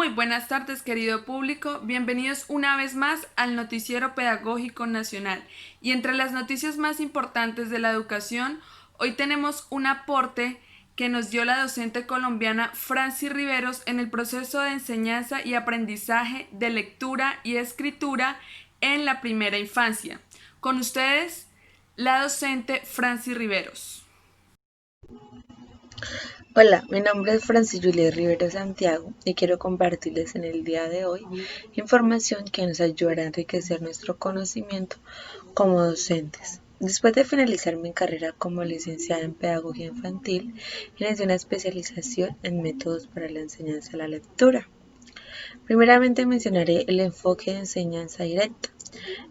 Muy buenas tardes, querido público. Bienvenidos una vez más al Noticiero Pedagógico Nacional. Y entre las noticias más importantes de la educación, hoy tenemos un aporte que nos dio la docente colombiana Franci Riveros en el proceso de enseñanza y aprendizaje de lectura y escritura en la primera infancia. Con ustedes, la docente Franci Riveros. Hola, mi nombre es Francis Juliet Rivero Santiago y quiero compartirles en el día de hoy información que nos ayudará a enriquecer nuestro conocimiento como docentes. Después de finalizar mi carrera como licenciada en Pedagogía Infantil, inicié una especialización en métodos para la enseñanza de la lectura. Primeramente mencionaré el enfoque de enseñanza directa.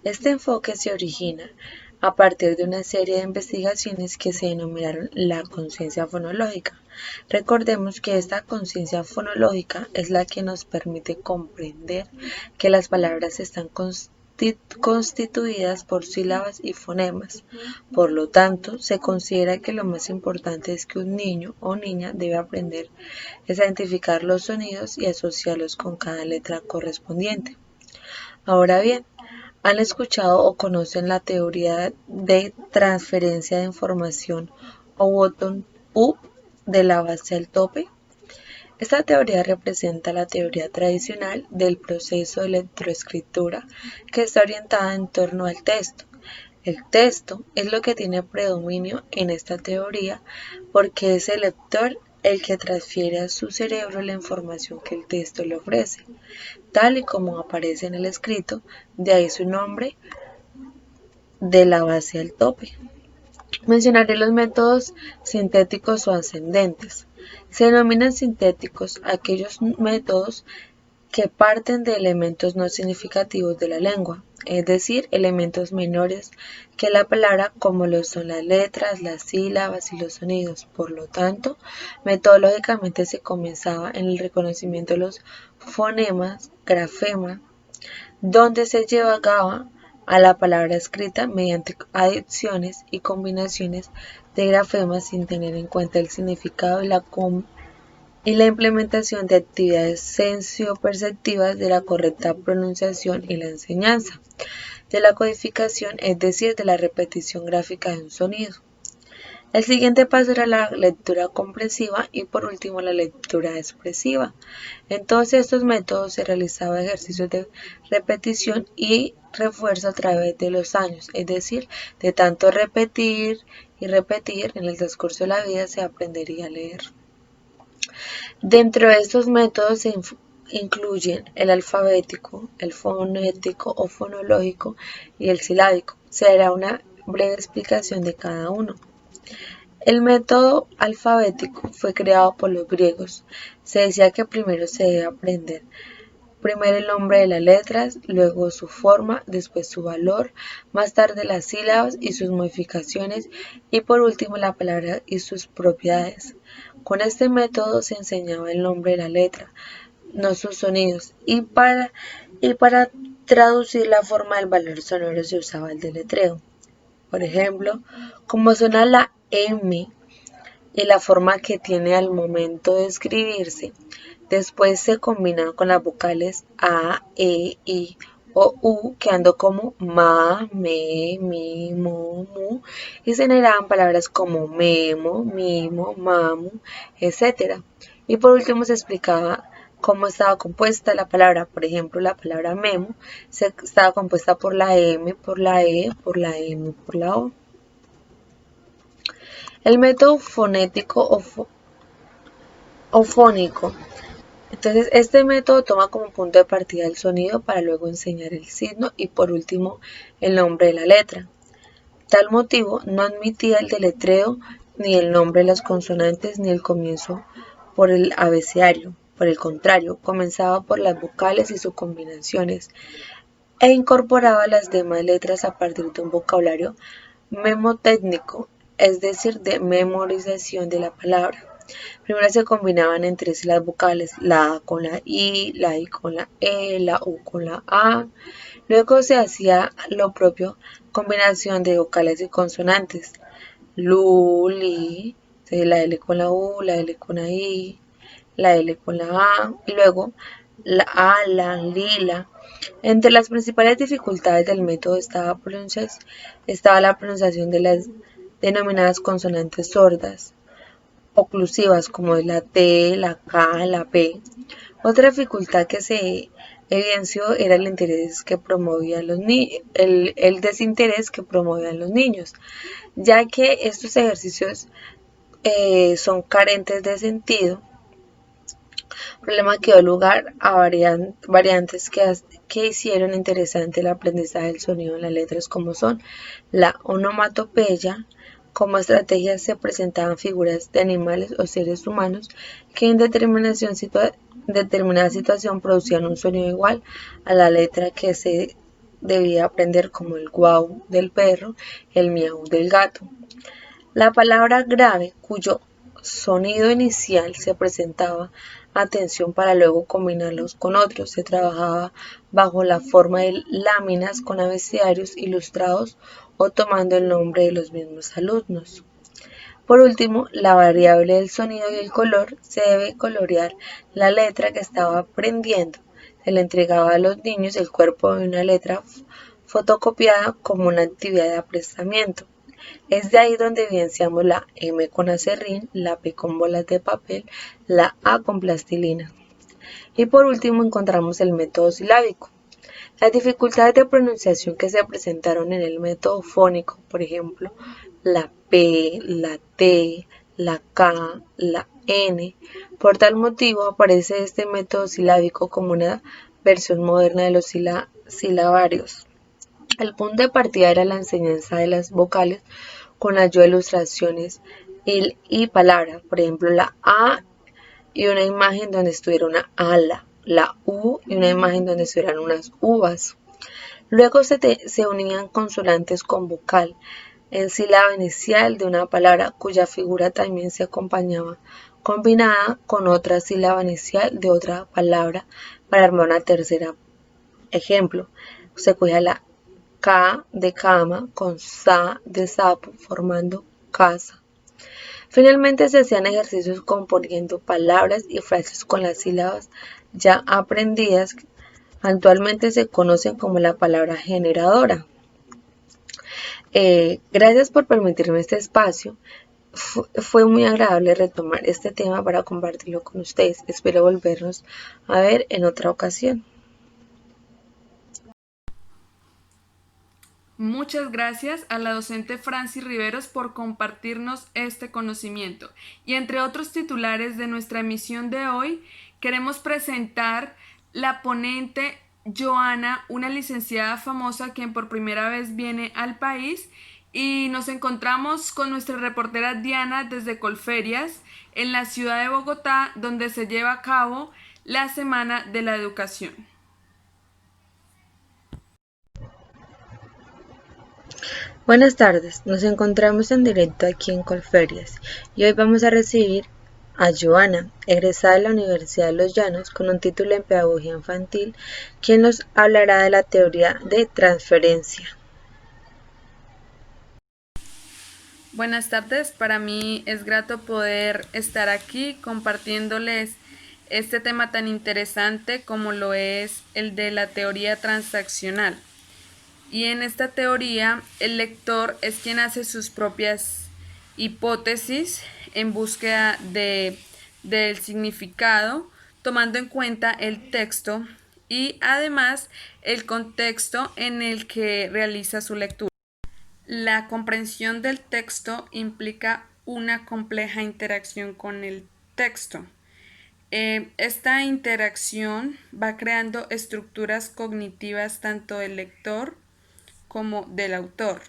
Este enfoque se origina a partir de una serie de investigaciones que se denominaron la conciencia fonológica. Recordemos que esta conciencia fonológica es la que nos permite comprender que las palabras están constituidas por sílabas y fonemas. Por lo tanto, se considera que lo más importante es que un niño o niña debe aprender es a identificar los sonidos y asociarlos con cada letra correspondiente. Ahora bien, ¿han escuchado o conocen la teoría de transferencia de información o bottom-up de la base al tope? Esta teoría representa la teoría tradicional del proceso de lectoescritura que está orientada en torno al texto. El texto es lo que tiene predominio en esta teoría porque es el lector el que transfiere a su cerebro la información que el texto le ofrece, tal y como aparece en el escrito, de ahí su nombre, de la base al tope. Mencionaré los métodos sintéticos o ascendentes. Se denominan sintéticos aquellos métodos que parten de elementos no significativos de la lengua, es decir, elementos menores que la palabra como lo son las letras, las sílabas y los sonidos. Por lo tanto, metodológicamente se comenzaba en el reconocimiento de los fonemas, grafema, donde se llegaba a la palabra escrita mediante adiciones y combinaciones de grafemas sin tener en cuenta el significado y la implementación de actividades sensoperceptivas de la correcta pronunciación y la enseñanza, de la codificación, es decir, de la repetición gráfica de un sonido. El siguiente paso era la lectura comprensiva y por último la lectura expresiva. En todos estos métodos se realizaba ejercicios de repetición y refuerzo a través de los años, es decir, de tanto repetir y repetir en el transcurso de la vida se aprendería a leer. Dentro de estos métodos se incluyen el alfabético, el fonético o fonológico y el silábico. Se dará una breve explicación de cada uno. El método alfabético fue creado por los griegos. Se decía que primero se debe aprender primero el nombre de las letras, luego su forma, después su valor, más tarde las sílabas y sus modificaciones y por último la palabra y sus propiedades. Con este método se enseñaba el nombre de la letra, no sus sonidos, y para traducir la forma del valor sonoro se usaba el deletreo. Por ejemplo, como suena la M y la forma que tiene al momento de escribirse, después se combina con las vocales A, E, I o U, quedando como ma, me, mi, mo, mu, y se generaban palabras como memo, mimo, mamu, etc. Y por último se explicaba cómo estaba compuesta la palabra. Por ejemplo, la palabra memo estaba compuesta por la M, por la E, por la M, por la O. El método fonético o fónico. Entonces, este método toma como punto de partida el sonido para luego enseñar el signo y por último el nombre de la letra. Tal motivo no admitía el deletreo ni el nombre de las consonantes ni el comienzo por el abecedario. Por el contrario, comenzaba por las vocales y sus combinaciones e incorporaba las demás letras a partir de un vocabulario memotécnico, es decir, de memorización de la palabra. Primero se combinaban entre sí las vocales, la A con la I con la E, la U con la A. Luego se hacía lo propio, combinación de vocales y consonantes. Lu, li, la L con la U, la L con la I, la L con la A. Y luego la ala, lila. Entre las principales dificultades del método estaba la pronunciación de las denominadas consonantes sordas oclusivas como es la T, la K, la P. Otra dificultad que se evidenció era el interés que promovían el desinterés que promovían los niños, ya que estos ejercicios son carentes de sentido, problema que dio lugar a variantes que hicieron interesante el aprendizaje del sonido en las letras, como son la onomatopeya. Como estrategias se presentaban figuras de animales o seres humanos que en determinada situación producían un sonido igual a la letra que se debía aprender, como el guau del perro, el miau del gato. La palabra grave, cuyo sonido inicial se presentaba atención para luego combinarlos con otros, se trabajaba bajo la forma de láminas con abecedarios ilustrados o tomando el nombre de los mismos alumnos. Por último, la variable del sonido y el color se debe colorear la letra que estaba aprendiendo. Se le entregaba a los niños el cuerpo de una letra fotocopiada como una actividad de apresamiento. Es de ahí donde evidenciamos la M con acerrín, la P con bolas de papel, la A con plastilina. Y por último encontramos el método silábico. Las dificultades de pronunciación que se presentaron en el método fónico, por ejemplo, la P, la T, la K, la N. Por tal motivo aparece este método silábico como una versión moderna de los silabarios. El punto de partida era la enseñanza de las vocales con ayuda de ilustraciones y palabras, por ejemplo la A y una imagen donde estuviera una ala, la U y una imagen donde estuvieran unas uvas. Luego se unían consonantes con vocal en sílaba inicial de una palabra cuya figura también se acompañaba combinada con otra sílaba inicial de otra palabra para armar una tercera. Ejemplo, se cogía la K de cama con sa de sapo formando casa. Finalmente se hacían ejercicios componiendo palabras y frases con las sílabas ya aprendidas. Actualmente se conocen como la palabra generadora. Gracias por permitirme este espacio. Fue muy agradable retomar este tema para compartirlo con ustedes. Espero volvernos a ver en otra ocasión. Muchas gracias a la docente Franci Riveros por compartirnos este conocimiento. Y entre otros titulares de nuestra emisión de hoy, queremos presentar la ponente Joana, una licenciada famosa quien por primera vez viene al país, y nos encontramos con nuestra reportera Diana desde Colferias, en la ciudad de Bogotá, donde se lleva a cabo la Semana de la Educación. Buenas tardes, nos encontramos en directo aquí en Colferias y hoy vamos a recibir a Joana, egresada de la Universidad de Los Llanos con un título en Pedagogía Infantil, quien nos hablará de la teoría de transferencia. Buenas tardes, para mí es grato poder estar aquí compartiéndoles este tema tan interesante como lo es el de la teoría transaccional. Y en esta teoría el lector es quien hace sus propias hipótesis en búsqueda del significado, tomando en cuenta el texto y además el contexto en el que realiza su lectura. La comprensión del texto implica una compleja interacción con el texto. Esta interacción va creando estructuras cognitivas tanto del lector como del autor.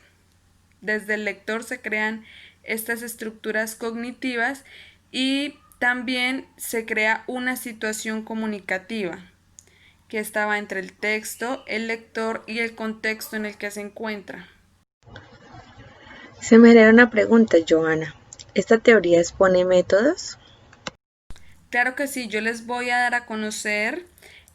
Desde el lector se crean estas estructuras cognitivas y también se crea una situación comunicativa que estaba entre el texto, el lector y el contexto en el que se encuentra. Se me genera una pregunta, Joana. ¿Esta teoría expone métodos? Claro que sí, yo les voy a dar a conocer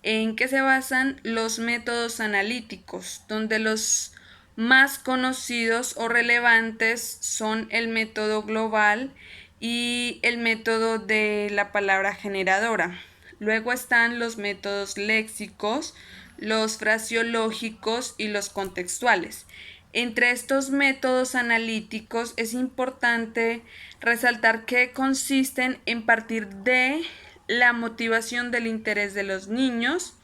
en qué se basan los métodos analíticos, donde los más conocidos o relevantes son el método global y el método de la palabra generadora. Luego están los métodos léxicos, los fraseológicos y los contextuales. Entre estos métodos analíticos es importante resaltar que consisten en partir de la motivación del interés de los niños,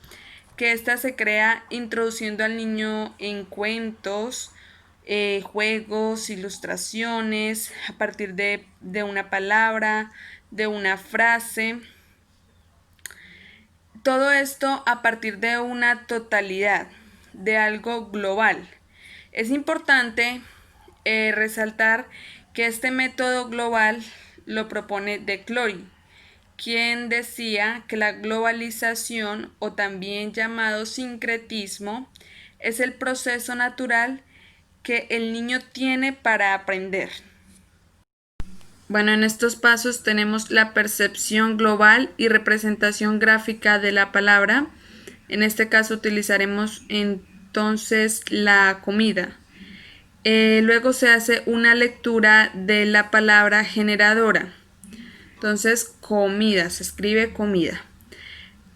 que ésta se crea introduciendo al niño en cuentos, juegos, ilustraciones, a partir de una palabra, de una frase. Todo esto a partir de una totalidad, de algo global. Es importante resaltar que este método global lo propone de Clory, quien decía que la globalización, o también llamado sincretismo, es el proceso natural que el niño tiene para aprender. Bueno, en estos pasos tenemos la percepción global y representación gráfica de la palabra. En este caso utilizaremos entonces la comida. Luego se hace una lectura de la palabra generadora. Entonces, comida, se escribe comida.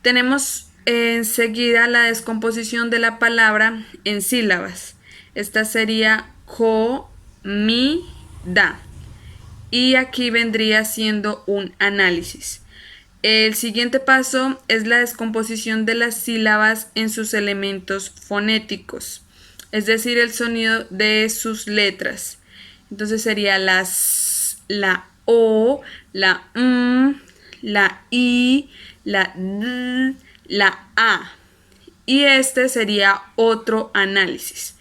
Tenemos enseguida la descomposición de la palabra en sílabas. Esta sería comida. Y aquí vendría siendo un análisis. El siguiente paso es la descomposición de las sílabas en sus elementos fonéticos, es decir, el sonido de sus letras. Entonces sería la O, la la I, la D, la A. Y este sería otro análisis.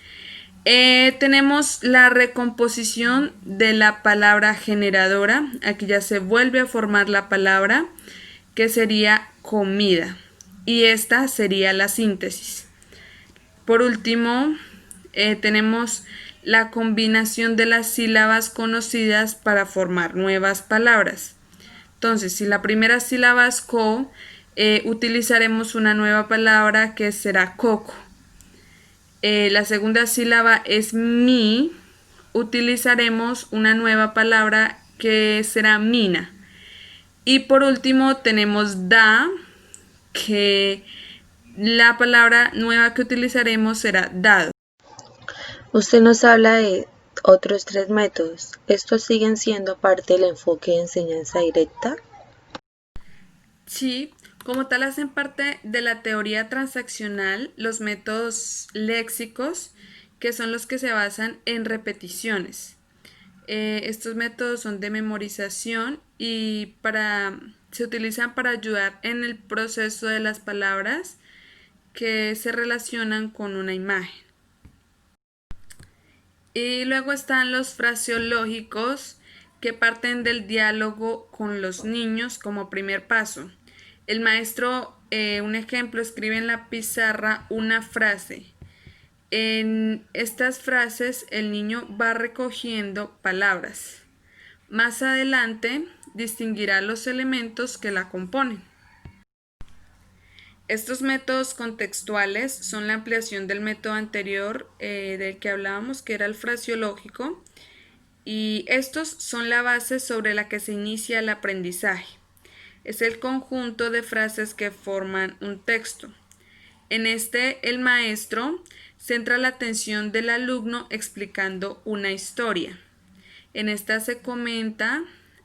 Tenemos la recomposición de la palabra generadora. Aquí ya se vuelve a formar la palabra, que sería comida. Y esta sería la síntesis. Por último, tenemos la combinación de las sílabas conocidas para formar nuevas palabras. Entonces, si la primera sílaba es co, utilizaremos una nueva palabra que será coco. La segunda sílaba es mi, utilizaremos una nueva palabra que será mina. Y por último tenemos da, que la palabra nueva que utilizaremos será dado. Usted nos habla de otros 3 métodos. ¿Estos siguen siendo parte del enfoque de enseñanza directa? Sí, como tal hacen parte de la teoría transaccional los métodos léxicos, que son los que se basan en repeticiones. Estos métodos son de memorización y se utilizan para ayudar en el proceso de las palabras que se relacionan con una imagen. Y luego están los fraseológicos, que parten del diálogo con los niños como primer paso. El maestro, un ejemplo, escribe en la pizarra una frase. En estas frases el niño va recogiendo palabras. Más adelante distinguirá los elementos que la componen. Estos métodos contextuales son la ampliación del método anterior del que hablábamos, que era el fraseológico, y estos son la base sobre la que se inicia el aprendizaje. Es el conjunto de frases que forman un texto. En este, el maestro centra la atención del alumno explicando una historia. En esta se comenta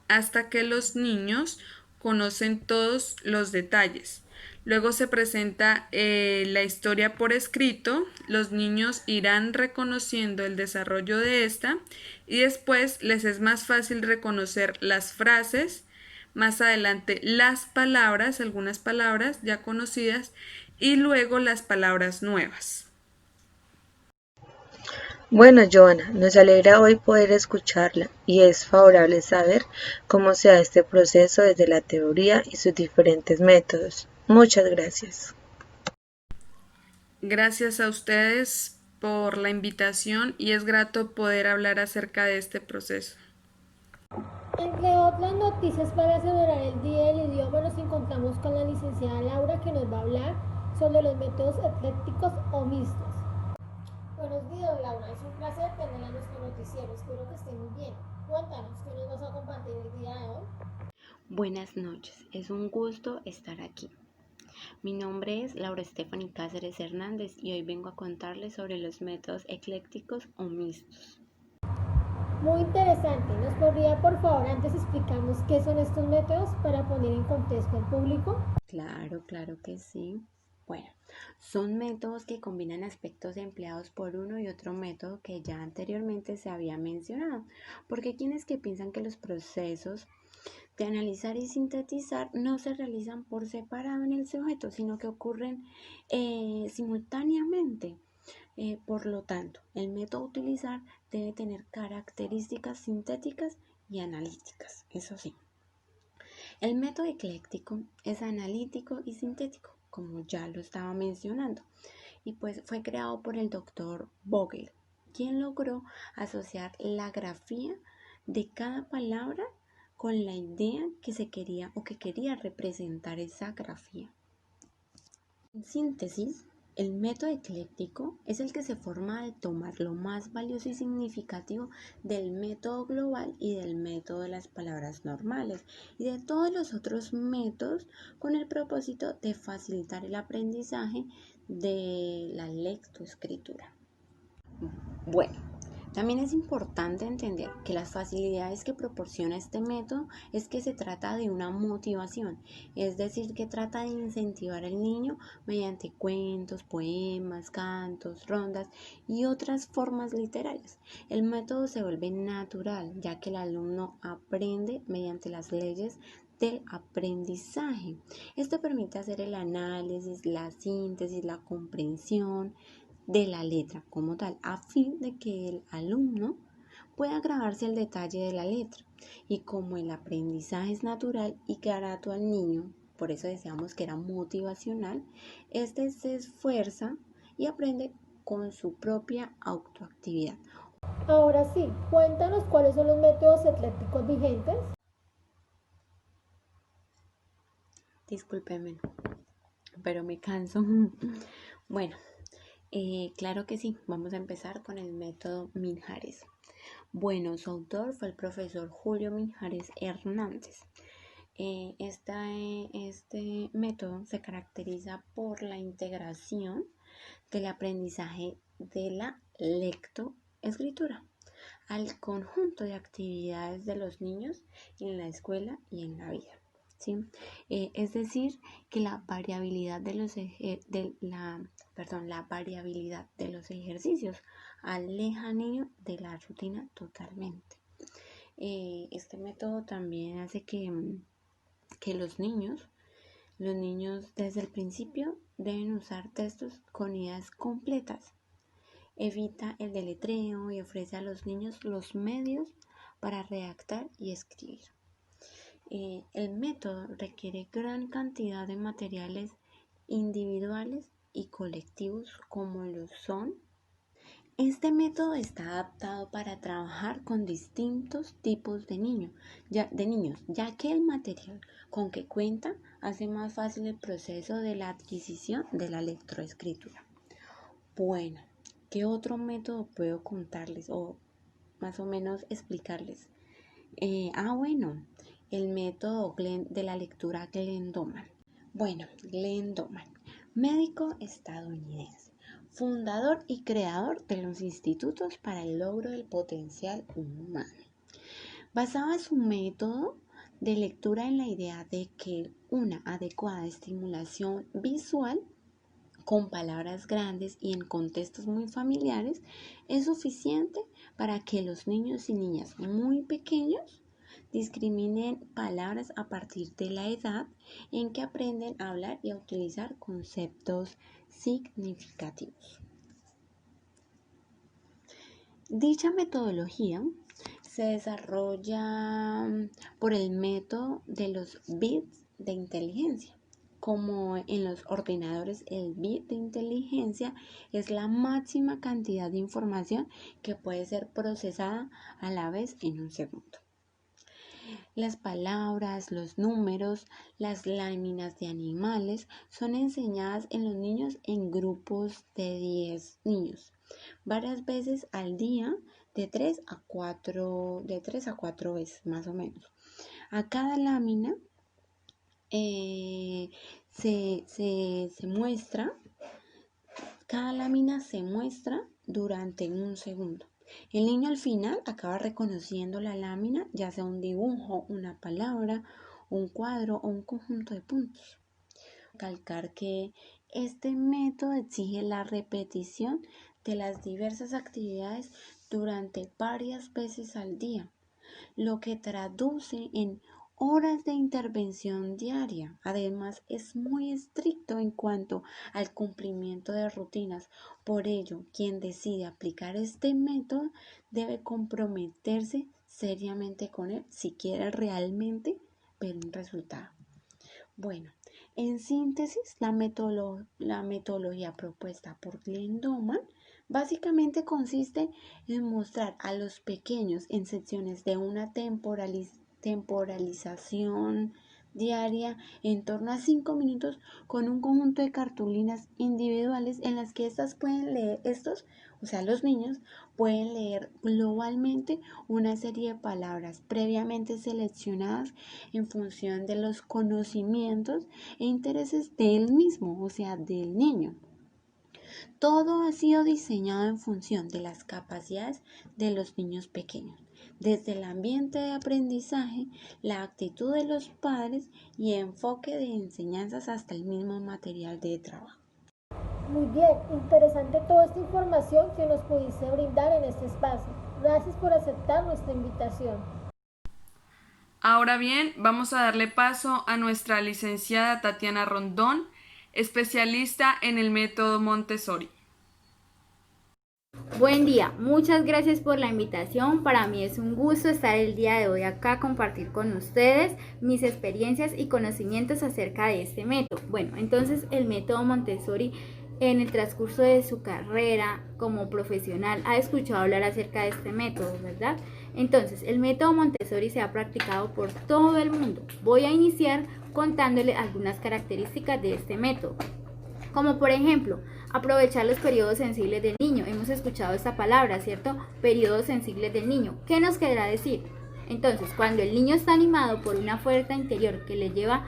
hasta que los niños conocen todos los detalles. Luego se presenta la historia por escrito, los niños irán reconociendo el desarrollo de esta y después les es más fácil reconocer las frases, más adelante las palabras, algunas palabras ya conocidas y luego las palabras nuevas. Bueno, Joana, nos alegra hoy poder escucharla y es favorable saber cómo se da este proceso desde la teoría y sus diferentes métodos. Muchas gracias. Gracias a ustedes por la invitación y es grato poder hablar acerca de este proceso. Entre otras noticias para celebrar el Día del Idioma nos encontramos con la licenciada Laura, que nos va a hablar sobre los métodos eclécticos o mixtos. Buenos días, Laura, es un placer tenerla en nuestro noticiero, espero que esté muy bien. Cuéntanos, ¿qué nos vas a compartir el día de hoy? Buenas noches, es un gusto estar aquí. Mi nombre es Laura Stephanie Cáceres Hernández y hoy vengo a contarles sobre los métodos eclécticos o mixtos. Muy interesante. ¿Nos podría por favor antes explicarnos qué son estos métodos para poner en contexto al público? Claro que sí. Bueno, son métodos que combinan aspectos empleados por uno y otro método que ya anteriormente se había mencionado, porque hay quienes que piensan que los procesos de analizar y sintetizar no se realizan por separado en el sujeto, sino que ocurren simultáneamente. Por lo tanto, el método a utilizar debe tener características sintéticas y analíticas, eso sí. El método ecléctico es analítico y sintético, como ya lo estaba mencionando, y pues fue creado por el doctor Vogel, quien logró asociar la grafía de cada palabra con la idea que se quería o que quería representar esa grafía. En síntesis, el método ecléctico es el que se forma al tomar lo más valioso y significativo del método global y del método de las palabras normales y de todos los otros métodos con el propósito de facilitar el aprendizaje de la lectoescritura. Bueno, también es importante entender que las facilidades que proporciona este método es que se trata de una motivación, es decir, que trata de incentivar al niño mediante cuentos, poemas, cantos, rondas y otras formas literarias. El método se vuelve natural, ya que el alumno aprende mediante las leyes del aprendizaje. Esto permite hacer el análisis, la síntesis, la comprensión de la letra como tal, a fin de que el alumno pueda grabarse el detalle de la letra. Y como el aprendizaje es natural y grato al niño, por eso decíamos que era motivacional, este se esfuerza y aprende con su propia autoactividad. Ahora sí, cuéntanos cuáles son los métodos eclécticos vigentes. Discúlpeme, pero me canso. Bueno, claro que sí, vamos a empezar con el método Mijares. Bueno, su autor fue el profesor Julio Mijares Hernández. Este método se caracteriza por la integración del aprendizaje de la lectoescritura al conjunto de actividades de los niños en la escuela y en la vida. ¿Sí? Es decir, que la variabilidad de la variabilidad de los ejercicios aleja al niño de la rutina totalmente. Este método también hace que los niños desde el principio deben usar textos con ideas completas. Evita el deletreo y ofrece a los niños los medios para redactar y escribir. El método requiere gran cantidad de materiales individuales y colectivos como lo son. Este método está adaptado para trabajar con distintos tipos de niños, ya que el material con que cuenta hace más fácil el proceso de la adquisición de la lectoescritura. Bueno, ¿qué otro método puedo contarles o más o menos explicarles? Bueno, el método de la lectura Glenn-Doman. Bueno, Glenn-Doman, médico estadounidense, fundador y creador de los Institutos para el Logro del Potencial Humano. Basaba su método de lectura en la idea de que una adecuada estimulación visual con palabras grandes y en contextos muy familiares es suficiente para que los niños y niñas muy pequeños discriminen palabras a partir de la edad en que aprenden a hablar y a utilizar conceptos significativos. Dicha metodología se desarrolla por el método de los bits de inteligencia. Como en los ordenadores, el bit de inteligencia es la máxima cantidad de información que puede ser procesada a la vez en un segundo. Las palabras, los números, las láminas de animales son enseñadas en los niños en grupos de 10 niños, varias veces al día, de 3 a 4 veces más o menos. A cada lámina se muestra, cada lámina se muestra durante un segundo. El niño al final acaba reconociendo la lámina, ya sea un dibujo, una palabra, un cuadro o un conjunto de puntos. Recalcar que este método exige la repetición de las diversas actividades durante varias veces al día, lo que traduce en horas de intervención diaria. Además, es muy estricto en cuanto al cumplimiento de rutinas. Por ello, quien decide aplicar este método debe comprometerse seriamente con él si quiere realmente ver un resultado. Bueno, en síntesis, la metodología propuesta por Glenn básicamente consiste en mostrar a los pequeños en secciones de una temporalización diaria en torno a 5 minutos con un conjunto de cartulinas individuales en las que los niños pueden leer globalmente una serie de palabras previamente seleccionadas en función de los conocimientos e intereses del mismo, o sea, del niño. Todo ha sido diseñado en función de las capacidades de los niños pequeños, desde el ambiente de aprendizaje, la actitud de los padres y enfoque de enseñanzas hasta el mismo material de trabajo. Muy bien, interesante toda esta información que nos pudiste brindar en este espacio. Gracias por aceptar nuestra invitación. Ahora bien, vamos a darle paso a nuestra licenciada Tatiana Rondón, especialista en el método Montessori. Buen día, muchas gracias por la invitación. Para mí es un gusto estar el día de hoy acá, compartir con ustedes mis experiencias y conocimientos acerca de este método. Bueno, entonces el método Montessori, en el transcurso de su carrera como profesional, ha escuchado hablar acerca de este método, ¿verdad? Entonces, el método Montessori se ha practicado por todo el mundo. Voy a iniciar contándole algunas características de este método, como por ejemplo, aprovechar los periodos sensibles del niño. Hemos escuchado esta palabra, ¿cierto? Periodos sensibles del niño. ¿Qué nos querrá decir? Entonces, cuando el niño está animado por una fuerza interior que le lleva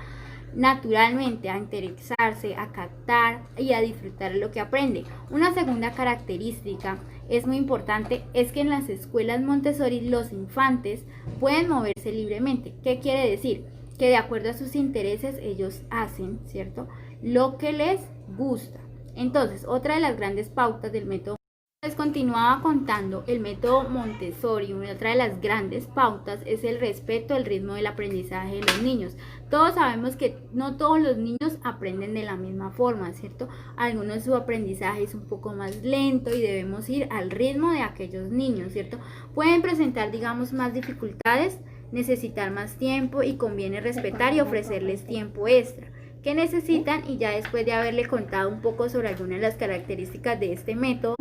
naturalmente a interesarse, a captar y a disfrutar lo que aprende. Una segunda característica es muy importante, es que en las escuelas Montessori los infantes pueden moverse libremente. ¿Qué quiere decir? Que de acuerdo a sus intereses ellos hacen, ¿cierto?, lo que les gusta. Entonces, otra de las grandes pautas del método, les continuaba contando, el método Montessori, otra de las grandes pautas es el respeto al ritmo del aprendizaje de los niños. Todos sabemos que no todos los niños aprenden de la misma forma, ¿cierto? Algunos su aprendizaje es un poco más lento y debemos ir al ritmo de aquellos niños, ¿cierto? Pueden presentar, digamos, más dificultades, necesitar más tiempo y conviene respetar y ofrecerles tiempo extra. ¿Qué necesitan? Y ya después de haberle contado un poco sobre algunas de las características de este método,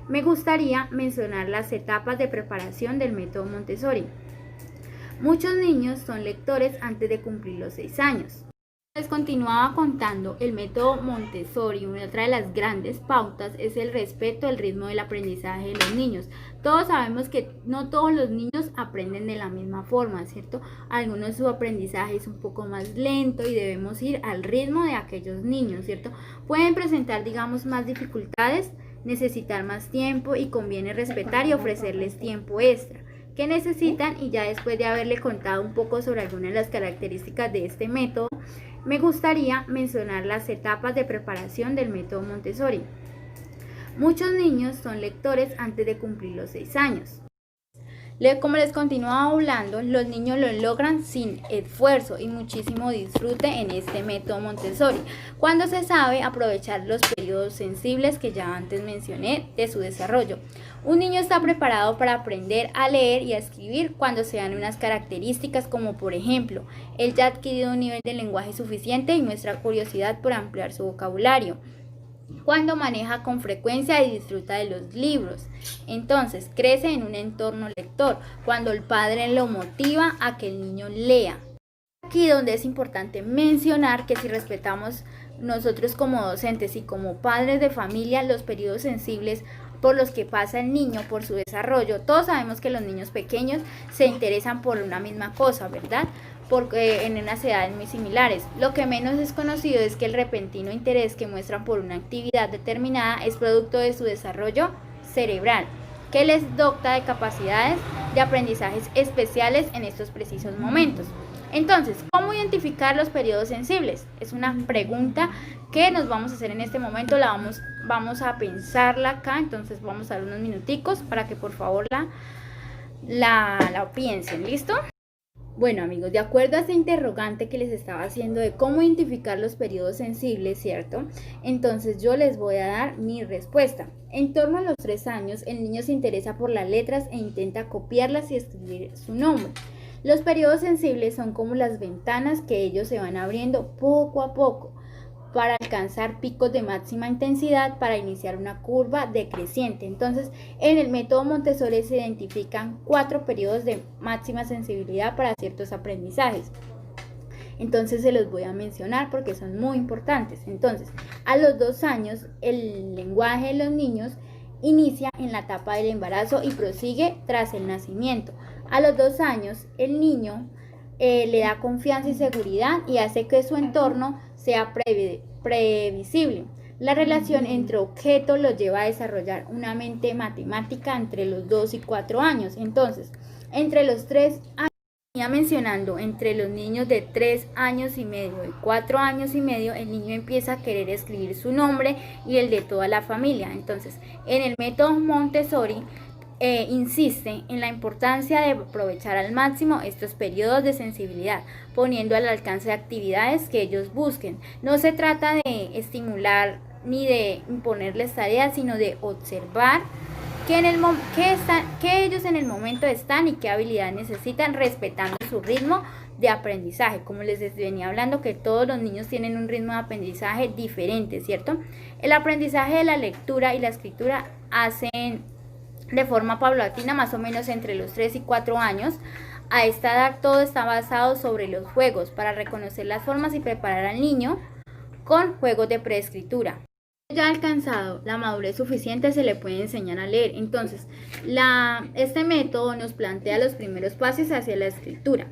me gustaría mencionar las etapas de preparación del método Montessori. Muchos niños son lectores antes de cumplir los 6 años. Les continuaba contando, el método Montessori, otra de las grandes pautas es el respeto al ritmo del aprendizaje de los niños. Todos sabemos que no todos los niños aprenden de la misma forma, ¿cierto? Algunos su aprendizaje es un poco más lento y debemos ir al ritmo de aquellos niños, ¿cierto? Pueden presentar, digamos, más dificultades, necesitar más tiempo y conviene respetar y ofrecerles tiempo extra. ¿Qué necesitan? Y ya después de haberle contado un poco sobre algunas de las características de este método, me gustaría mencionar las etapas de preparación del método Montessori. Muchos niños son lectores antes de cumplir los 6 años. Como les continuaba hablando, los niños lo logran sin esfuerzo y muchísimo disfrute en este método Montessori, cuando se sabe aprovechar los periodos sensibles que ya antes mencioné de su desarrollo. Un niño está preparado para aprender a leer y a escribir cuando se dan unas características como, por ejemplo, él ya ha adquirido un nivel de lenguaje suficiente y muestra curiosidad por ampliar su vocabulario, cuando maneja con frecuencia y disfruta de los libros. Entonces crece en un entorno lector, cuando el padre lo motiva a que el niño lea. Aquí donde es importante mencionar que si respetamos nosotros como docentes y como padres de familia los periodos sensibles por los que pasa el niño, por su desarrollo, todos sabemos que los niños pequeños se interesan por una misma cosa, ¿verdad? porque en unas edades muy similares. Lo que menos es conocido es que el repentino interés que muestran por una actividad determinada es producto de su desarrollo cerebral, que les dota de capacidades de aprendizajes especiales en estos precisos momentos. Entonces, ¿cómo identificar los periodos sensibles? Es una pregunta que nos vamos a hacer en este momento, vamos a pensarla acá, entonces vamos a dar unos minuticos para que por favor la piensen, ¿listo? Bueno amigos, de acuerdo a ese interrogante que les estaba haciendo de cómo identificar los periodos sensibles, ¿cierto? Entonces yo les voy a dar mi respuesta. En torno a los 3 años, el niño se interesa por las letras e intenta copiarlas y escribir su nombre. Los periodos sensibles son como las ventanas que ellos se van abriendo poco a poco para alcanzar picos de máxima intensidad para iniciar una curva decreciente. Entonces, en el método Montessori se identifican 4 periodos de máxima sensibilidad para ciertos aprendizajes. Entonces se los voy a mencionar porque son muy importantes. Entonces, a los 2 años, el lenguaje de los niños inicia en la etapa del embarazo y prosigue tras el nacimiento. A los 2 años, el niño le da confianza y seguridad y hace que su entorno sea previsible. La relación entre objetos lo lleva a desarrollar una mente matemática entre los 2 y 4 años. Entonces, entre los 3 años, ya mencionando, entre los niños de 3 años y medio y 4 años y medio, el niño empieza a querer escribir su nombre y el de toda la familia. Entonces, en el método Montessori, insiste en la importancia de aprovechar al máximo estos periodos de sensibilidad, poniendo al alcance de actividades que ellos busquen. No se trata de estimular ni de imponerles tareas, sino de observar que ellos en el momento están y qué habilidades necesitan, respetando su ritmo de aprendizaje. Como les venía hablando, que todos los niños tienen un ritmo de aprendizaje diferente, ¿cierto? El aprendizaje de la lectura y la escritura hacen de forma paulatina, más o menos entre los 3 y 4 años. A esta edad todo está basado sobre los juegos para reconocer las formas y preparar al niño con juegos de preescritura. Ya alcanzado la madurez suficiente, se le puede enseñar a leer. Entonces, este método nos plantea los primeros pasos hacia la escritura.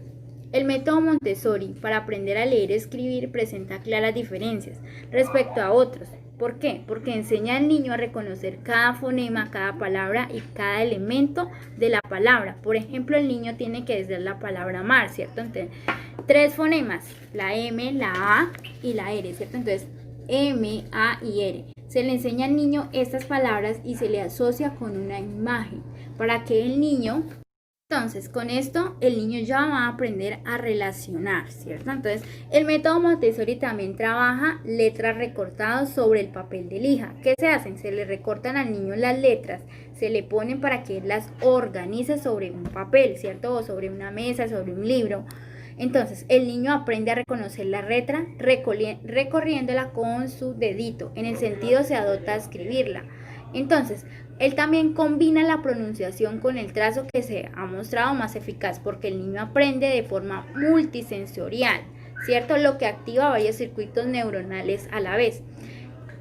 El método Montessori para aprender a leer y escribir presenta claras diferencias respecto a otros. ¿Por qué? Porque enseña al niño a reconocer cada fonema, cada palabra y cada elemento de la palabra. Por ejemplo, el niño tiene que decir la palabra mar, ¿cierto? Entonces, 3 fonemas, la M, la A y la R, ¿cierto? Entonces, M, A y R. Se le enseña al niño estas palabras y se le asocia con una imagen para que el niño... Entonces, con esto el niño ya va a aprender a relacionar, ¿cierto? Entonces, el método Montessori también trabaja letras recortadas sobre el papel de lija. ¿Qué se hacen? Se le recortan al niño las letras, se le ponen para que él las organice sobre un papel, ¿cierto? O sobre una mesa, sobre un libro. Entonces, el niño aprende a reconocer la letra recorriéndola con su dedito. En el sentido se adopta a escribirla. Entonces, él también combina la pronunciación con el trazo, que se ha mostrado más eficaz porque el niño aprende de forma multisensorial, ¿cierto? Lo que activa varios circuitos neuronales a la vez.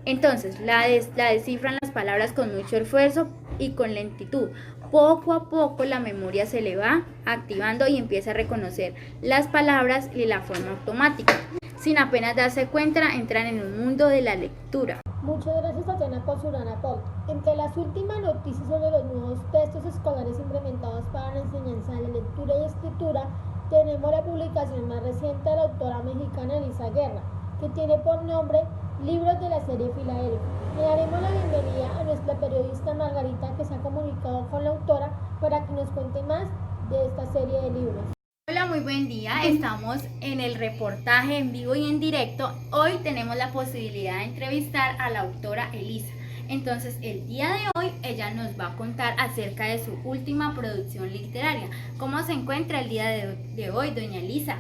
Entonces, la descifran las palabras con mucho esfuerzo y con lentitud. Poco a poco la memoria se le va activando y empieza a reconocer las palabras y la forma automática. Sin apenas darse cuenta, entran en un mundo de la lectura. Muchas gracias, Tatiana, por su gran aporte. Entre las últimas noticias sobre los nuevos textos escolares implementados para la enseñanza de lectura y escritura, tenemos la publicación más reciente de la autora mexicana Elisa Guerra, que tiene por nombre Libros de la serie Filadelfia. Le daremos la bienvenida a nuestra periodista Margarita, que se ha comunicado con la autora para que nos cuente más de esta serie de libros. Hola, muy buen día. Estamos en el reportaje en vivo y en directo. Hoy tenemos la posibilidad de entrevistar a la autora Elisa. Entonces, el día de hoy ella nos va a contar acerca de su última producción literaria. ¿Cómo se encuentra el día de hoy, doña Elisa?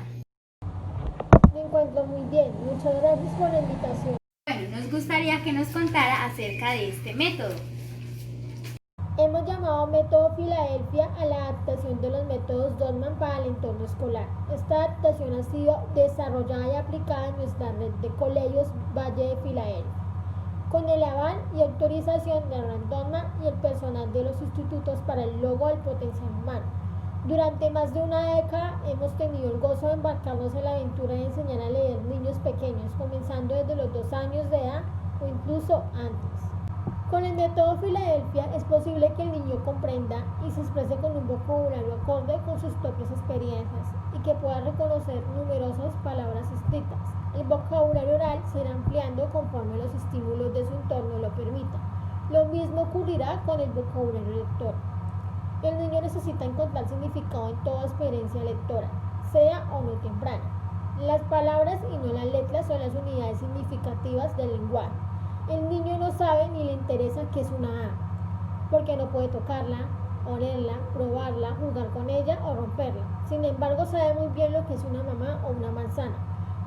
Me encuentro muy bien. Muchas gracias por la invitación. Bueno, nos gustaría que nos contara acerca de este método. Hemos llamado método Filadelfia a la adaptación de los métodos Dorman para el entorno escolar. Esta adaptación ha sido desarrollada y aplicada en nuestra red de colegios Valle de Filadelfia, con el aval y autorización de Rand Dorman y el personal de los institutos para el logo del potencial humano. Durante más de una década hemos tenido el gozo de embarcarnos en la aventura de enseñar a leer niños pequeños, comenzando desde los 2 años de edad o incluso antes. Con el método Filadelfia es posible que el niño comprenda y se exprese con un vocabulario acorde con sus propias experiencias y que pueda reconocer numerosas palabras escritas. El vocabulario oral se irá ampliando conforme los estímulos de su entorno lo permitan. Lo mismo ocurrirá con el vocabulario lector. El niño necesita encontrar significado en toda experiencia lectora, sea o no temprana. Las palabras y no las letras son las unidades significativas del lenguaje. El niño no sabe ni le interesa qué es una A, porque no puede tocarla, olerla, probarla, jugar con ella o romperla. Sin embargo, sabe muy bien lo que es una mamá o una manzana.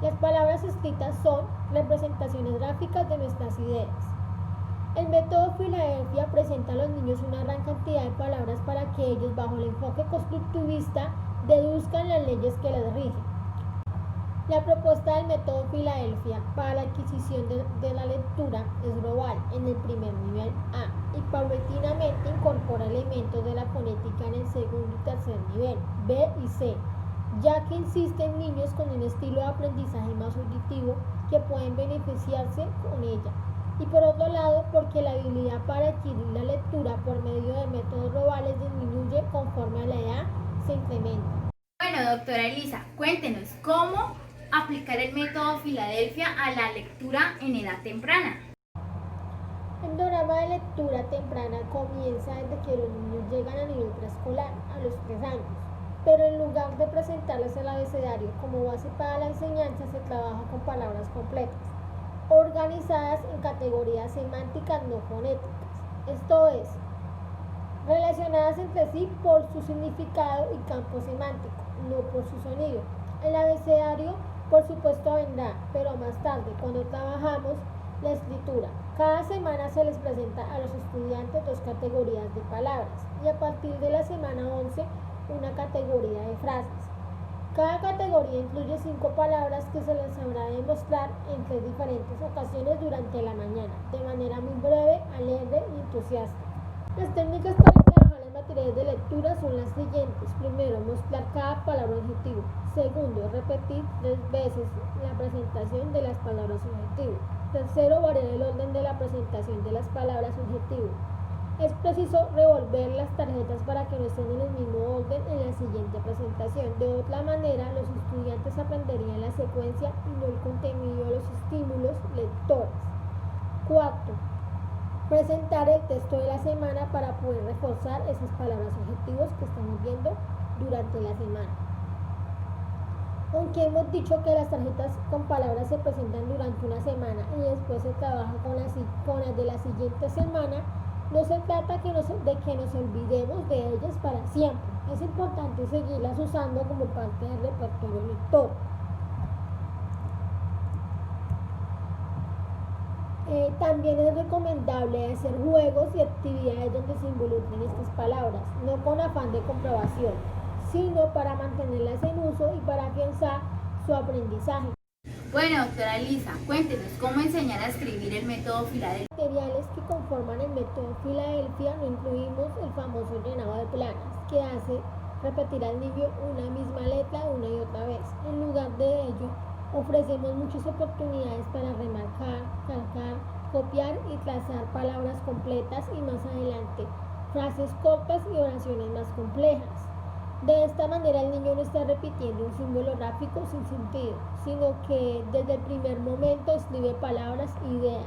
Las palabras escritas son representaciones gráficas de nuestras ideas. El método Filadelfia presenta a los niños una gran cantidad de palabras para que ellos, bajo el enfoque constructivista, deduzcan las leyes que les rigen. La propuesta del método Filadelfia para la adquisición de la lectura es global en el primer nivel A y paulatinamente incorpora elementos de la fonética en el segundo y tercer nivel B y C, ya que insiste en niños con un estilo de aprendizaje más auditivo que pueden beneficiarse con ella. Y por otro lado, porque la habilidad para adquirir la lectura por medio de métodos globales disminuye conforme a la edad se incrementa. Bueno, doctora Elisa, cuéntenos cómo aplicar el método Filadelfia a la lectura en edad temprana. El programa de lectura temprana comienza desde que los niños llegan a nivel preescolar, a los 3 años. Pero en lugar de presentarles el abecedario como base para la enseñanza, se trabaja con palabras completas, organizadas en categorías semánticas no fonéticas, esto es, relacionadas entre sí por su significado y campo semántico, no por su sonido. El abecedario, por supuesto, vendrá, pero más tarde, cuando trabajamos la escritura. Cada semana se les presenta a los estudiantes 2 categorías de palabras y a partir de la semana 11 una categoría de frases. Cada categoría incluye 5 palabras que se les habrá de mostrar en 3 diferentes ocasiones durante la mañana, de manera muy breve, alegre y entusiasta. Las técnicas para trabajar las materias de lectura son las siguientes. Primero, mostrar cada palabra objetivo. Segundo, repetir 3 veces la presentación de las palabras objetivo. Tercero, variar el orden de la presentación de las palabras objetivo. Es preciso revolver las tarjetas para que no estén en el mismo orden en la siguiente presentación. De otra manera, los estudiantes aprenderían la secuencia y no el contenido de los estímulos lectores. Cuarto, presentar el texto de la semana para poder reforzar esas palabras objetivos que estamos viendo durante la semana. Aunque hemos dicho que las tarjetas con palabras se presentan durante una semana y después se trabaja con las de la siguiente semana, no se trata de que nos olvidemos de ellas para siempre. Es importante seguirlas usando como parte del repertorio lector. También es recomendable hacer juegos y actividades donde se involucren estas palabras, no con afán de comprobación, sino para mantenerlas en uso y para afianzar su aprendizaje. Bueno, doctora Elisa, cuéntenos cómo enseñar a escribir el método Filadelfia. Materiales que conforman el método Filadelfia no incluimos el famoso llenado de planas, que hace repetir al niño una misma letra una y otra vez. En lugar de ello, ofrecemos muchas oportunidades para remarcar, calcar, copiar y trazar palabras completas y más adelante, frases cortas y oraciones más complejas. De esta manera el niño no está repitiendo un símbolo gráfico sin sentido, sino que desde el primer momento escribe palabras e ideas.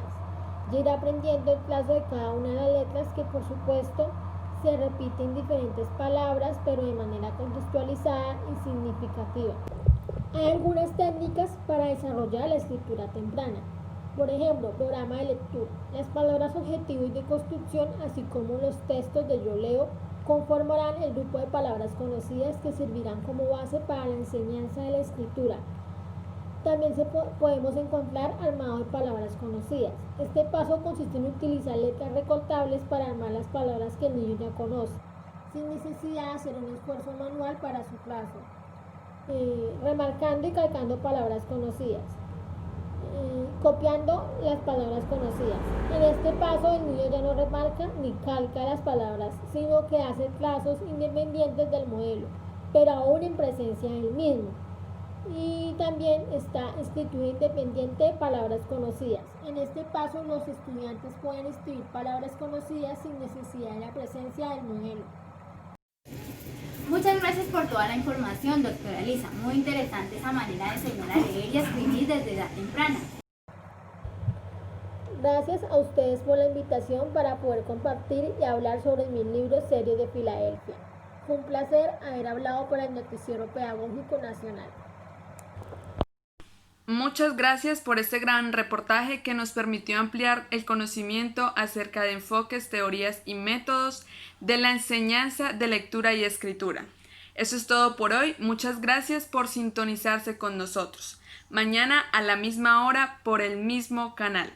Ya irá aprendiendo el trazo de cada una de las letras que por supuesto se repiten diferentes palabras pero de manera contextualizada y significativa. Hay algunas técnicas para desarrollar la escritura temprana. Por ejemplo, programa de lectura. Las palabras objetivo y de construcción, así como los textos de yo leo, conformarán el grupo de palabras conocidas que servirán como base para la enseñanza de la escritura. También podemos encontrar armado de palabras conocidas. Este paso consiste en utilizar letras recortables para armar las palabras que el niño ya conoce, sin necesidad de hacer un esfuerzo manual para su trazo, remarcando y calcando palabras conocidas. copiando las palabras conocidas. En este paso el niño ya no remarca ni calca las palabras, sino que hace trazos independientes del modelo, pero aún en presencia del mismo. Y también está escritura independiente palabras conocidas. En este paso los estudiantes pueden escribir palabras conocidas sin necesidad de la presencia del modelo. Muchas gracias por toda la información, doctora Lisa. Muy interesante esa manera de enseñar a leer y a escribir desde edad temprana. Gracias a ustedes por la invitación para poder compartir y hablar sobre mis libros Series de Filadelfia. Fue un placer haber hablado para el Noticiero Pedagógico Nacional. Muchas gracias por este gran reportaje que nos permitió ampliar el conocimiento acerca de enfoques, teorías y métodos de la enseñanza de lectura y escritura. Eso es todo por hoy. Muchas gracias por sintonizarse con nosotros. Mañana a la misma hora por el mismo canal.